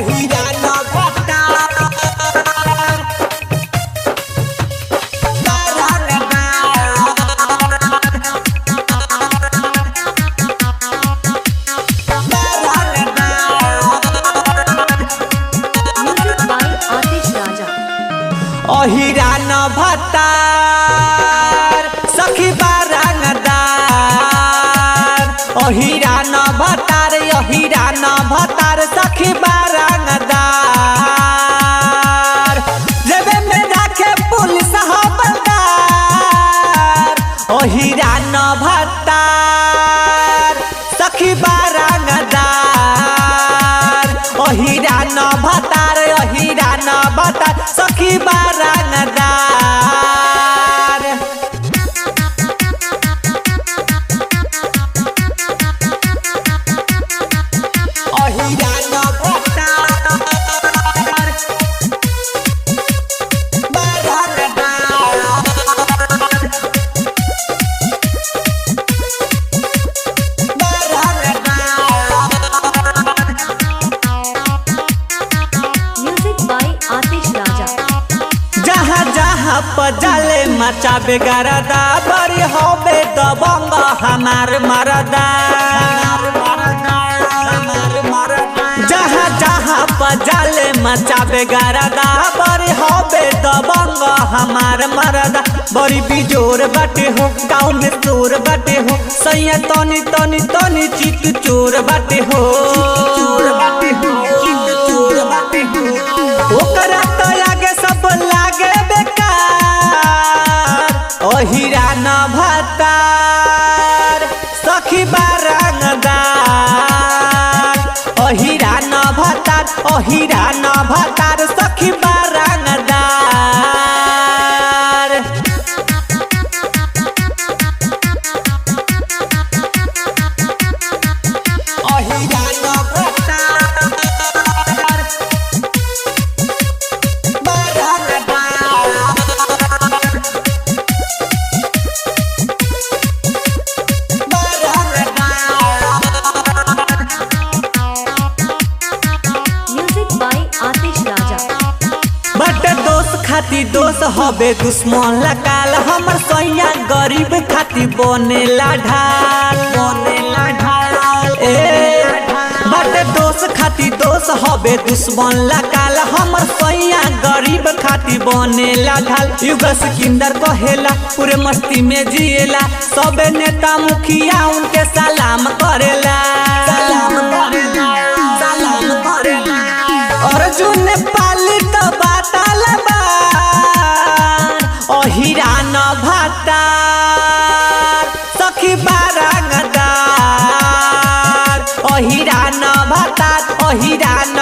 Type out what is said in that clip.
अहिरा न भत्ता अहिरा न भत्तार सखी बारंगदार अहिरा न भत्तार अहिरा न भत्तार सखी बारंगदार जेबे में रखे पुलिस हवलदार अहिरा न भत्तार सखी बारंगदार अहिरा न भत्तार अहिरा न भत्तार सखी बारंगदार अहिरा न भत्तार पजाले मचाबे गरदा बड़ी होबे दबंग हमार मरदा जहाँ जहाँ पजाले मचाबे गरदा बड़ी होबे दबंग हमार मरदा बड़ी बिजोर बाटे हो गाँव में चोर बाटे हो सैया तनी तनी तनी चित चोर बाटे हो ओकरा तो आगे सब लागे अहिरा न भत्तार सखी बारंगदार अहिरा न भत्तार अहिरा न भत्तार सखी बारंगदार अहिरा न खाती दोस्त हबे दुश्मन लगाल हमर सैया गरीब खाती बनेला ढाल बटे दोस्त खाती दोस्त हबे दुश्मन लगाल हमर सैया गरीब खाती बनेला ढाल युग सिकंदर कहेला पूरे मस्ती में जिएला सब नेता मुखिया उनके सलाम करेला अर्जुन पाली तो बाताल अहिरा न भत्तार सखी बारंगदार अहिरा न भत्तार अहिरा न